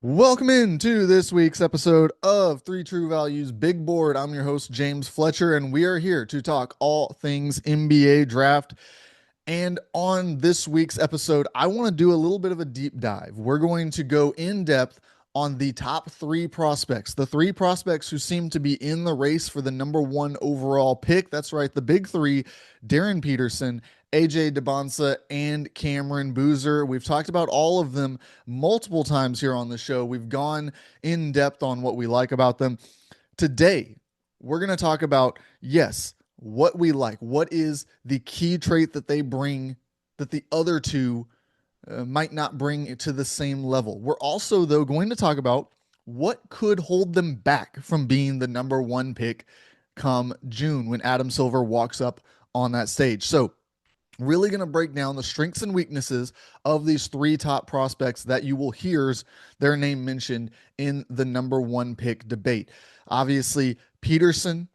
Welcome into this week's episode of Three True Values Big Board. I'm your host, James Fletcher, and we are here to talk all things NBA draft. And on this week's episode, I want to do a little bit of a deep dive. We're going to go in depth on the top three prospects, the three prospects who seem to be in the race for the number one overall pick. That's right, the big three: Darryn Peterson, AJ Dybantsa, and Cameron Boozer. We've talked about all of them multiple times here on the show. We've gone in depth on what we like about them. Today, we're going to talk about, yes, what we like. What is the key trait that they bring that the other two might not bring it to the same level? We're also, though, going to talk about what could hold them back from being the number one pick come June when Adam Silver walks up on that stage. So, really going to break down the strengths and weaknesses of these three top prospects that you will hear their name mentioned in the number one pick debate. Obviously, Peterson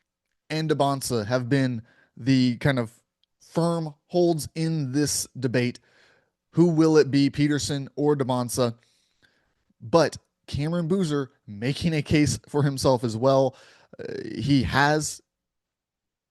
and Dybantsa have been the kind of firm holds in this debate. Who will it be, Peterson or Dybantsa? But Cameron Boozer making a case for himself as well. He has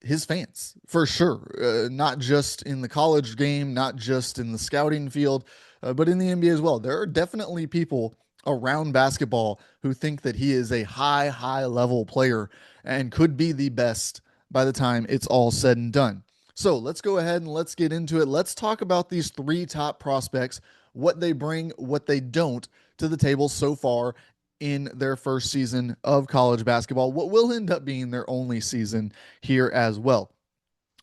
his fans for sure, not just in the college game, not just in the scouting field, but in the NBA as well. There are definitely people around basketball who think that he is a high level player and could be the best by the time it's all said and done. So let's go ahead and let's get into it. Let's talk about these three top prospects, what they bring, what they don't to the table so far in their first season of college basketball, what will end up being their only season here as well.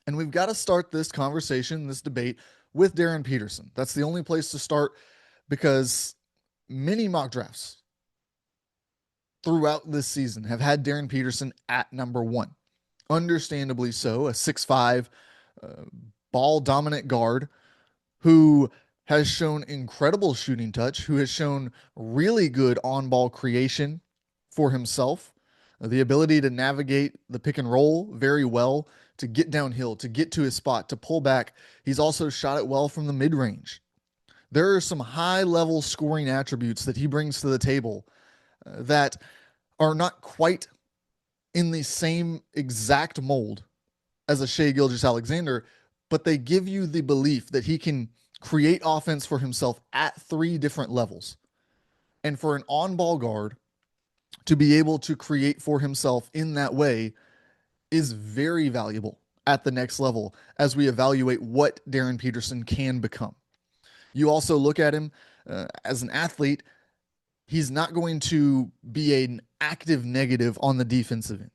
And we've got to start this conversation, this debate, with Darryn Peterson. That's the only place to start because many mock drafts throughout this season have had Darryn Peterson at number one. Understandably so, a 6'5 ball dominant guard who has shown incredible shooting touch, who has shown really good on ball creation for himself, the ability to navigate the pick and roll very well, to get downhill, to get to his spot, to pull back. He's also shot it well from the mid range. There are some high level scoring attributes that he brings to the table that are not quite in the same exact mold as a Shai Gilgeous-Alexander, but they give you the belief that he can create offense for himself at three different levels. And for an on ball guard to be able to create for himself in that way is very valuable at the next level as we evaluate what Darryn Peterson can become. You also look at him as an athlete, he's not going to be an active negative on the defensive end.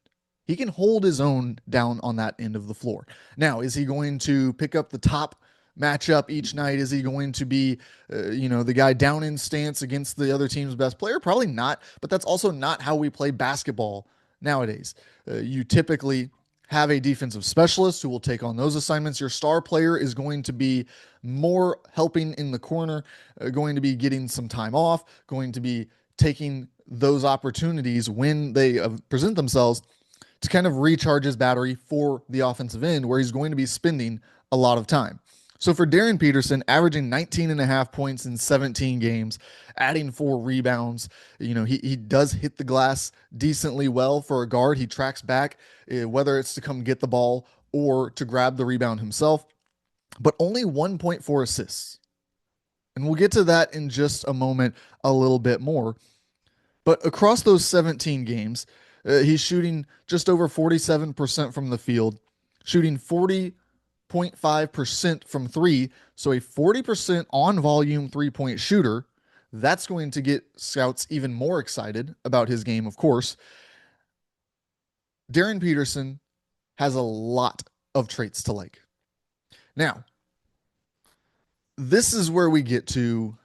He can hold his own down on that end of the floor. Now, is he going to pick up the top matchup each night? Is he going to be, the guy down in stance against the other team's best player? Probably not, but that's also not how we play basketball nowadays. You typically have a defensive specialist who will take on those assignments. Your star player is going to be more helping in the corner, going to be getting some time off, going to be taking those opportunities when they present themselves to kind of recharge his battery for the offensive end where he's going to be spending a lot of time. So for Darryn Peterson, averaging 19 and a half points in 17 games, adding 4 rebounds, he does hit the glass decently well for a guard. He tracks back, whether it's to come get the ball or to grab the rebound himself, but only 1.4 assists. And we'll get to that in just a moment a little bit more. But across those 17 games, he's shooting just over 47% from the field, shooting 40.5% from three. So a 40% on volume 3-point shooter. That's going to get scouts even more excited about his game, of course. Darryn Peterson has a lot of traits to like. Now, this is where we get to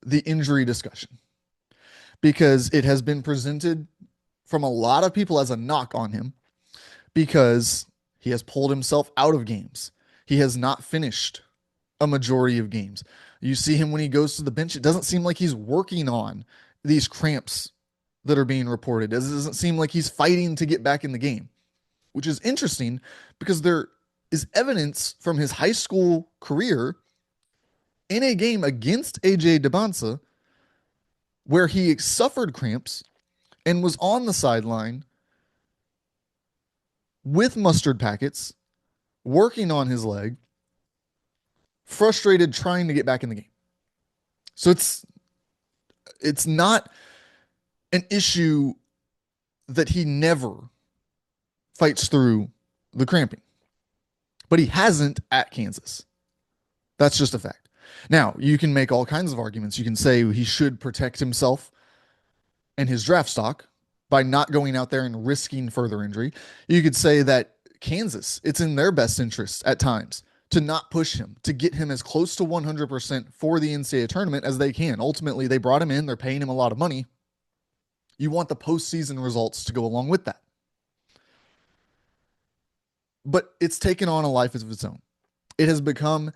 the injury discussion because it has been presented from a lot of people as a knock on him because he has pulled himself out of games. He has not finished a majority of games. You see him when he goes to the bench, it doesn't seem like he's working on these cramps that are being reported. It doesn't seem like he's fighting to get back in the game, which is interesting because there is evidence from his high school career in a game against AJ Dybantsa where he suffered cramps and was on the sideline with mustard packets, working on his leg, frustrated, trying to get back in the game. So it's not an issue that he never fights through the cramping, but he hasn't at Kansas. That's just a fact. Now, you can make all kinds of arguments. You can say he should protect himself and his draft stock by not going out there and risking further injury. You could say that Kansas, it's in their best interest at times to not push him, to get him as close to 100% for the NCAA tournament as they can. Ultimately, they brought him in, they're paying him a lot of money. You want the postseason results to go along with that. But it's taken on a life of its own. It has become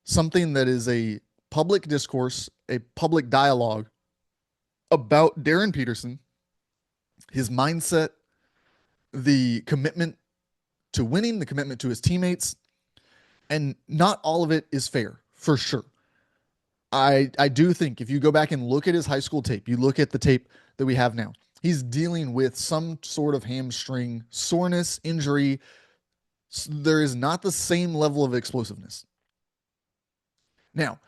something that is a public discourse, a public dialogue about Darryn Peterson, his mindset, the commitment to winning, the commitment to his teammates, and not all of it is fair, for sure. I do think if you go back and look at his high school tape, you look at the tape that we have now, he's dealing with some sort of hamstring soreness, injury. There is not the same level of explosiveness. Now,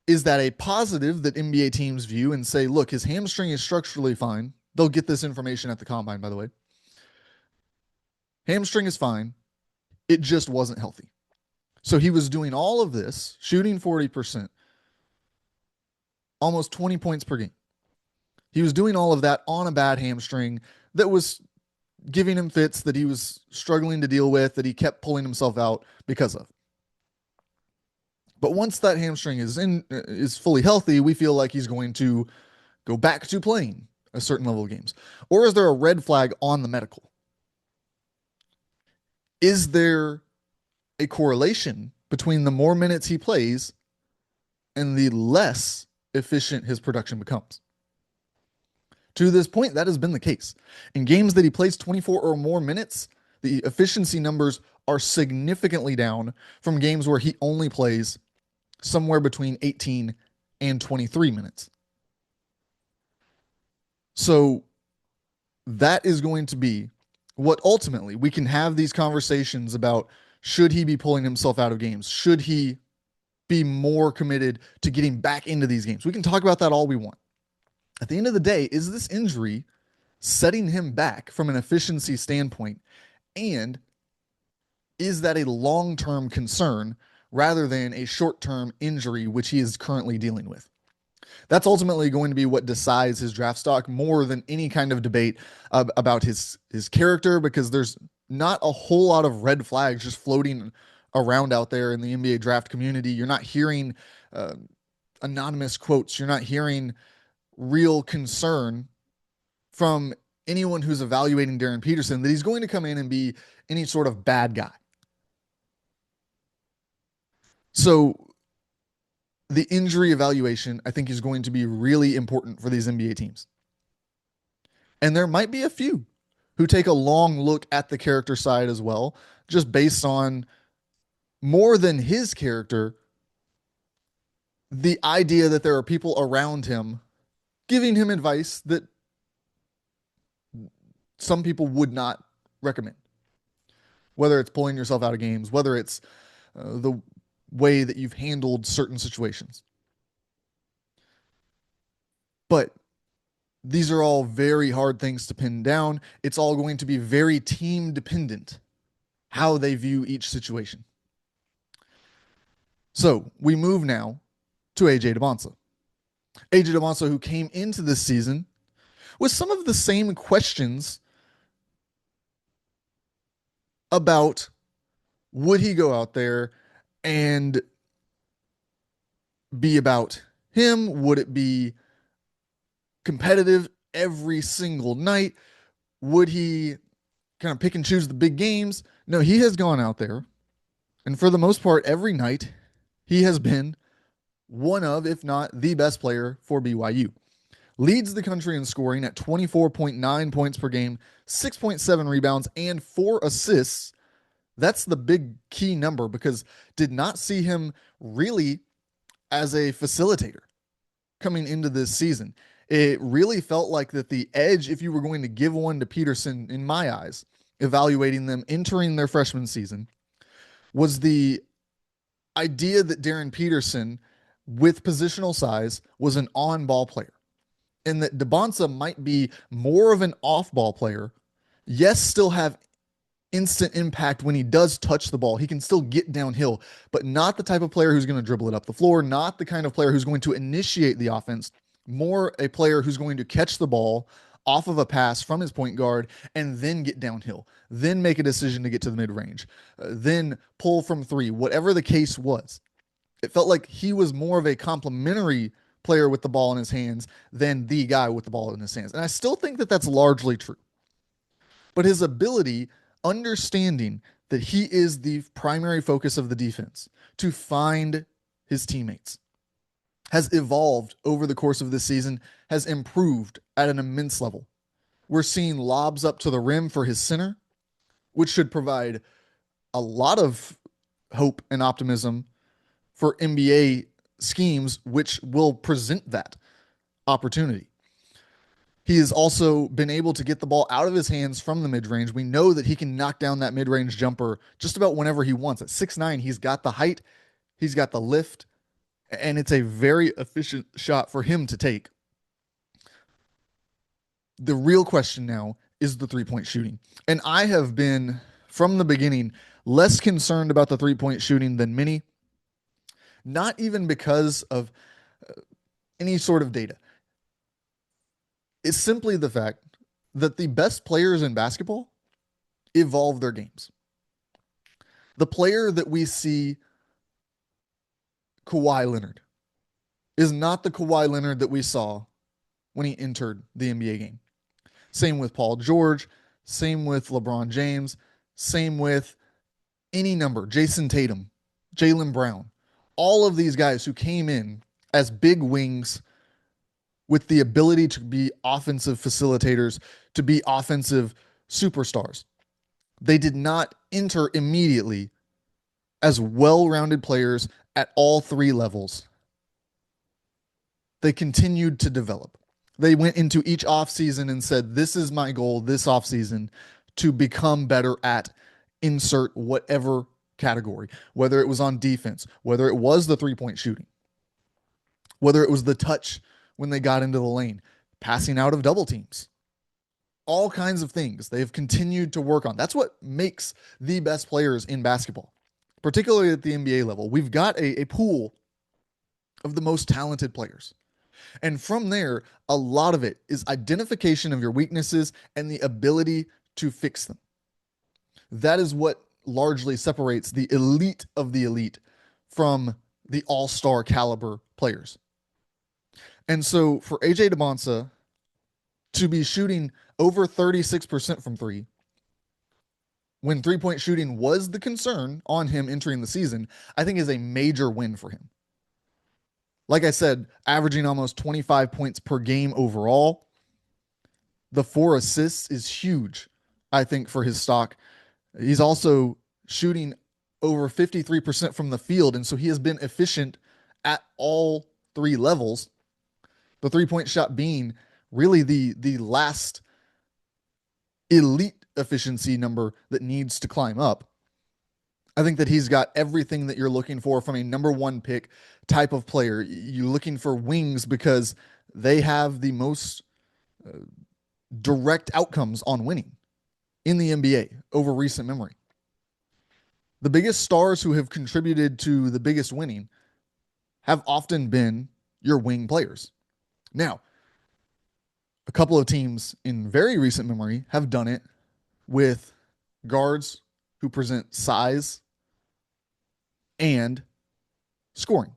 is that a positive that NBA teams view and say, look, his hamstring is structurally fine? They'll get this information at the combine, by the way. Hamstring is fine. It just wasn't healthy. So he was doing all of this, shooting 40%, almost 20 points per game. He was doing all of that on a bad hamstring that was giving him fits that he was struggling to deal with, that he kept pulling himself out because of. But once that hamstring is fully healthy, we feel like he's going to go back to playing a certain level of games. Or is there a red flag on the medical? Is there a correlation between the more minutes he plays and the less efficient his production becomes? To this point, that has been the case. In games that he plays 24 or more minutes, the efficiency numbers are significantly down from games where he only plays somewhere between 18 and 23 minutes. So that is going to be what ultimately we can have these conversations about. Should he be pulling himself out of games? Should he be more committed to getting back into these games? We can talk about that all we want. At the end of the day, is this injury setting him back from an efficiency standpoint? And is that a long-term concern rather than a short-term injury, which he is currently dealing with? That's ultimately going to be what decides his draft stock more than any kind of debate about his character, because there's not a whole lot of red flags just floating around out there in the NBA draft community. You're not hearing anonymous quotes. You're not hearing real concern from anyone who's evaluating Darryn Peterson that he's going to come in and be any sort of bad guy. So the injury evaluation, I think, is going to be really important for these NBA teams. And there might be a few who take a long look at the character side as well, just based on more than his character, the idea that there are people around him giving him advice that some people would not recommend. Whether it's pulling yourself out of games, whether it's the way that you've handled certain situations. But these are all very hard things to pin down. It's all going to be very team dependent, how they view each situation. So we move now to AJ Dybantsa. AJ Dybantsa, who came into this season with some of the same questions about would he go out there and be about him? Would it be competitive every single night? Would he kind of pick and choose the big games? No, he has gone out there, and for the most part, every night, he has been one of, if not the best player for BYU. Leads the country in scoring at 24.9 points per game, 6.7 rebounds, and 4 assists. That's the big key number, because did not see him really as a facilitator coming into this season. It really felt like that the edge, if you were going to give one to Peterson, in my eyes, evaluating them entering their freshman season, was the idea that Darryn Peterson, with positional size, was an on ball player, and that Dybantsa might be more of an off ball player. Yes, still have instant impact when he does touch the ball. He can still get downhill, but not the type of player who's going to dribble it up the floor, not the kind of player who's going to initiate the offense, more a player who's going to catch the ball off of a pass from his point guard and then get downhill, then make a decision to get to the mid range, then pull from three, whatever the case was. It felt like he was more of a complementary player with the ball in his hands than the guy with the ball in his hands. And I still think that that's largely true. But his ability, understanding that he is the primary focus of the defense, to find his teammates, has evolved over the course of this season, has improved at an immense level. We're seeing lobs up to the rim for his center, which should provide a lot of hope and optimism for NBA schemes, which will present that opportunity. He has also been able to get the ball out of his hands from the mid range. We know that he can knock down that mid range jumper just about whenever he wants. At 6'9, he's got the height, he's got the lift, and it's a very efficient shot for him to take. The real question now is the 3-point shooting. And I have been, from the beginning, less concerned about the 3-point shooting than many, not even because of any sort of data. It's simply the fact that the best players in basketball evolve their games. The player that we see, Kawhi Leonard, is not the Kawhi Leonard that we saw when he entered the NBA game. Same with Paul George, same with LeBron James, same with any number, Jason Tatum, Jaylen Brown, all of these guys who came in as big wings with the ability to be offensive facilitators, to be offensive superstars. They did not enter immediately as well-rounded players at all three levels. They continued to develop. They went into each offseason and said, this is my goal this offseason, to become better at insert whatever category, whether it was on defense, whether it was the 3-point shooting, whether it was the touch when they got into the lane, passing out of double teams, all kinds of things they've continued to work on. That's what makes the best players in basketball, particularly at the NBA level. We've got a pool of the most talented players. And from there, a lot of it is identification of your weaknesses and the ability to fix them. That is what largely separates the elite of the elite from the all-star caliber players. And so for AJ Dybantsa to be shooting over 36% from three, when 3-point shooting was the concern on him entering the season, I think is a major win for him. Like I said, averaging almost 25 points per game overall. The 4 assists is huge, I think, for his stock. He's also shooting over 53% from the field, and so he has been efficient at all three levels. The 3-point shot being really the last elite efficiency number that needs to climb up. I think that he's got everything that you're looking for from a number one pick type of player. You're looking for wings because they have the most direct outcomes on winning in the NBA over recent memory. The biggest stars who have contributed to the biggest winning have often been your wing players. Now, a couple of teams in very recent memory have done it with guards who present size and scoring.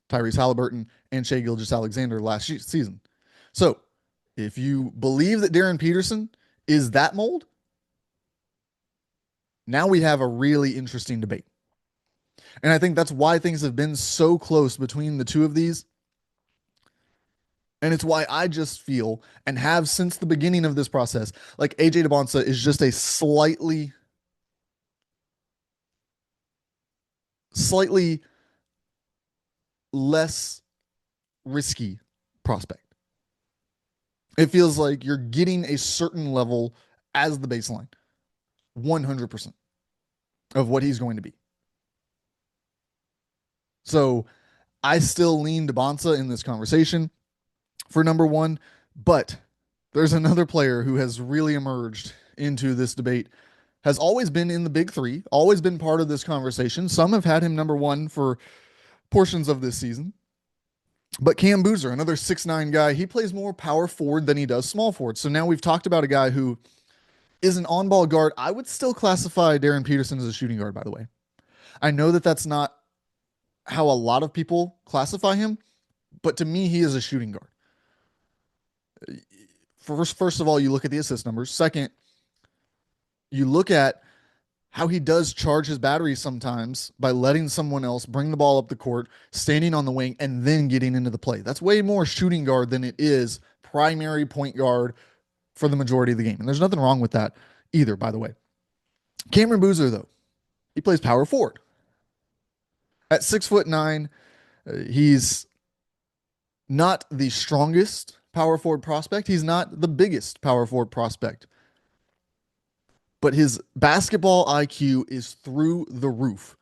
Tyrese Halliburton and Shai Gilgeous-Alexander last season. So, if you believe that Darryn Peterson is that mold, now we have a really interesting debate. And I think that's why things have been so close between the two of these. And it's why I just feel, and have since the beginning of this process, like AJ Dybantsa is just a slightly less risky prospect. It feels like you're getting a certain level as the baseline, 100% of what he's going to be. So I still lean Dybantsa in this conversation for number one, but there's another player who has really emerged into this debate, has always been in the big three, always been part of this conversation. Some have had him number one for portions of this season. But Cam Boozer, another 6'9 guy, he plays more power forward than he does small forward. So now we've talked about a guy who is an on ball guard. I would still classify Darryn Peterson as a shooting guard, by the way. I know that that's not how a lot of people classify him, but to me, he is a shooting guard. First of all, you look at the assist numbers. Second, you look at how he does charge his batteries sometimes by letting someone else bring the ball up the court, standing on the wing, and then getting into the play. That's way more shooting guard than it is primary point guard for the majority of the game. And there's nothing wrong with that either, by the way. Cameron Boozer, though, he plays power forward. At 6'9", he's not the strongest power forward prospect. He's not the biggest power forward prospect. But his basketball IQ is through the roof.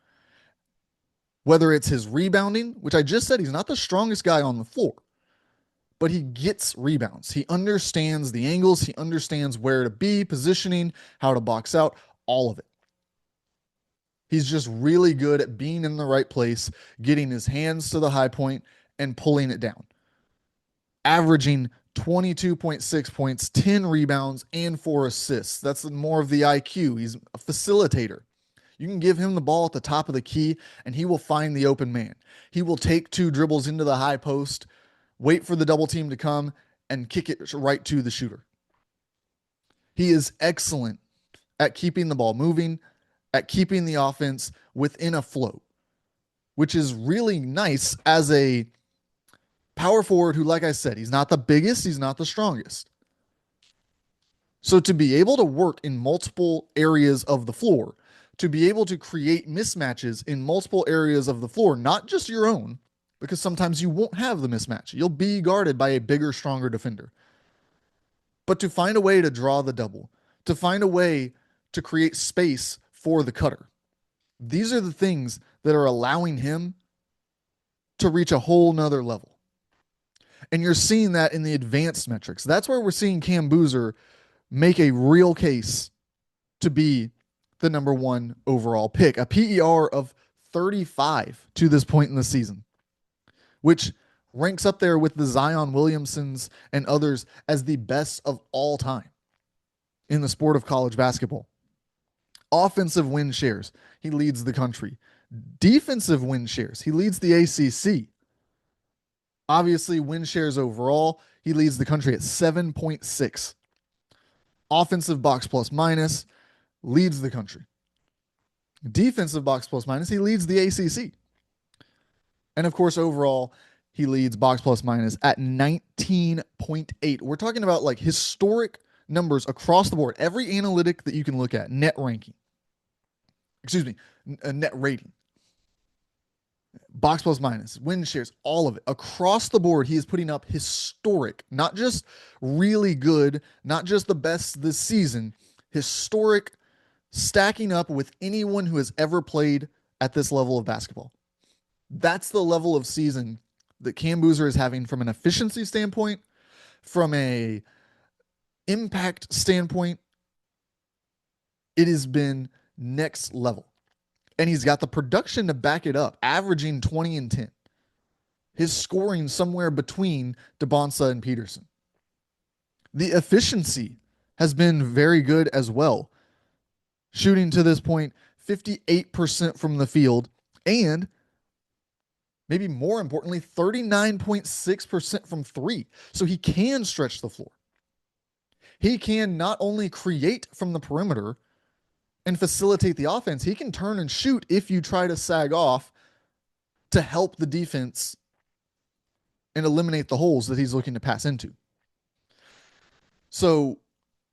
Whether it's his rebounding, which I just said he's not the strongest guy on the floor, but he gets rebounds. He understands the angles. He understands where to be, positioning, how to box out, all of it. He's just really good at being in the right place, getting his hands to the high point, and pulling it down. Averaging 22.6 points, 10 rebounds, and 4 assists. That's more of the IQ. He's a facilitator. You can give him the ball at the top of the key, and he will find the open man. He will take 2 dribbles into the high post, wait for the double team to come, and kick it right to the shooter. He is excellent at keeping the ball moving, at keeping the offense within a flow, which is really nice as a power forward who, like I said, he's not the biggest, he's not the strongest. So to be able to work in multiple areas of the floor, to be able to create mismatches in multiple areas of the floor, not just your own, because sometimes you won't have the mismatch. You'll be guarded by a bigger, stronger defender. But to find a way to draw the double, to find a way to create space for the cutter. These are the things that are allowing him to reach a whole nother level. And you're seeing that in the advanced metrics. That's where we're seeing Cam Boozer make a real case to be the number one overall pick. A PER of 35 to this point in the season, which ranks up there with the Zion Williamsons and others as the best of all time in the sport of college basketball. Offensive win shares, he leads the country. Defensive win shares, he leads the ACC. Obviously, win shares overall, he leads the country at 7.6. Offensive box plus minus, leads the country. Defensive box plus minus, he leads the ACC. And of course, overall, he leads box plus minus at 19.8. We're talking about like historic numbers across the board. Every analytic that you can look at, net rating, box plus minus, win shares, all of it. Across the board, he is putting up historic, not just really good, not just the best this season, historic, stacking up with anyone who has ever played at this level of basketball. That's the level of season that Cam Boozer is having from an efficiency standpoint, from a impact standpoint. It has been next level. And he's got the production to back it up, averaging 20 and 10. His scoring somewhere between Dybantsa and Peterson. The efficiency has been very good as well. Shooting to this point 58% from the field, and maybe more importantly, 39.6% from three. So he can stretch the floor. He can not only create from the perimeter and facilitate the offense, he can turn and shoot if you try to sag off to help the defense and eliminate the holes that he's looking to pass into. So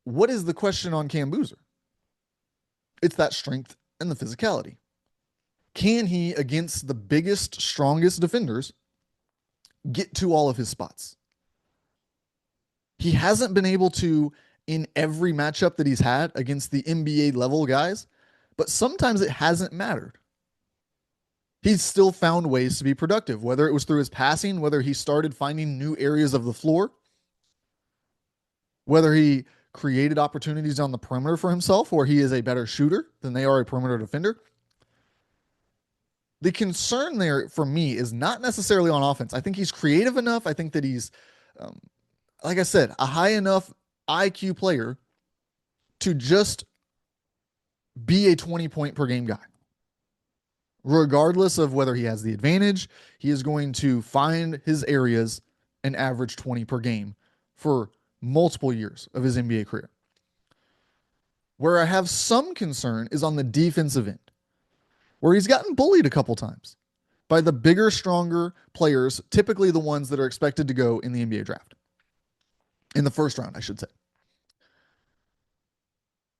what is the question on Cam Boozer? It's that strength and the physicality. Can he, against the biggest, strongest defenders, get to all of his spots? He hasn't been able to in every matchup that he's had against the NBA level guys, but sometimes it hasn't mattered. He's still found ways to be productive, whether it was through his passing, whether he started finding new areas of the floor, whether he created opportunities on the perimeter for himself, or he is a better shooter than they are a perimeter defender. The concern there for me is not necessarily on offense. I think he's creative enough. I think that he's, um, like I said, a high enough IQ player to just be a 20 point per game guy. Regardless of whether he has the advantage, he is going to find his areas and average 20 per game for multiple years of his NBA career. Where I have some concern is on the defensive end, where he's gotten bullied a couple times by the bigger, stronger players, typically the ones that are expected to go in the NBA draft. In the first round, I should say.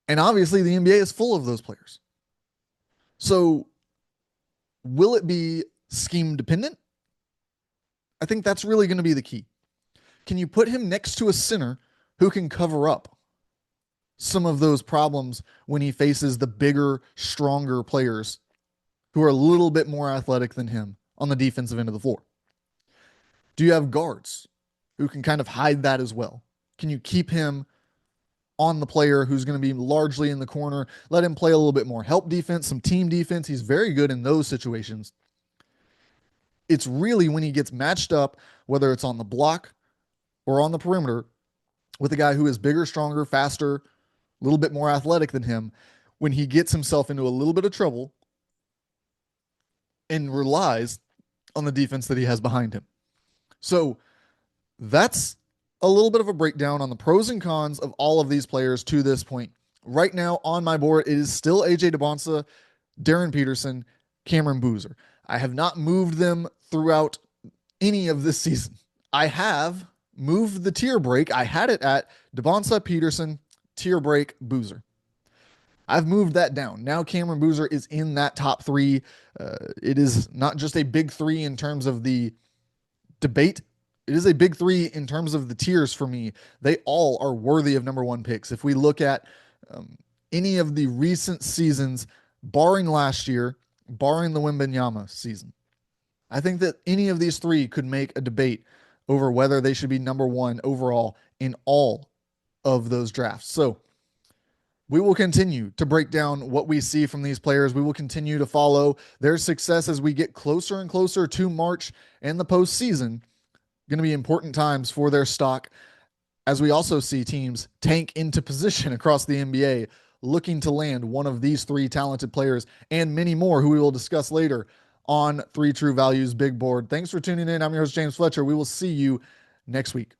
And obviously, the NBA is full of those players. So, will it be scheme dependent? I think that's really going to be the key. Can you put him next to a center who can cover up some of those problems when he faces the bigger, stronger players who are a little bit more athletic than him on the defensive end of the floor? Do you have guards who can kind of hide that as well? Can you keep him on the player who's going to be largely in the corner, let him play a little bit more help defense, some team defense? He's very good in those situations. It's really when he gets matched up, whether it's on the block or on the perimeter, with a guy who is bigger, stronger, faster, a little bit more athletic than him, when he gets himself into a little bit of trouble and relies on the defense that he has behind him. So that's a little bit of a breakdown on the pros and cons of all of these players to this point. Right now on my board, it is still AJ Dybantsa, Darryn Peterson, Cameron Boozer. I have not moved them throughout any of this season. I have moved the tier break. I had it at Dybantsa, Peterson, tier break, Boozer. I've moved that down. Now Cameron Boozer is in that top three. It is not just a big three in terms of the debate. It is a big three in terms of the tiers for me. They all are worthy of number one picks. If we look at any of the recent seasons, barring last year, barring the Wembanyama season, I think that any of these three could make a debate over whether they should be number one overall in all of those drafts. So we will continue to break down what we see from these players. We will continue to follow their success as we get closer and closer to March and the postseason. Going to be important times for their stock, as we also see teams tank into position across the NBA, looking to land one of these three talented players and many more who we will discuss later on Three True Values Big Board. Thanks for tuning in. I'm your host, James Fletcher. We will see you next week.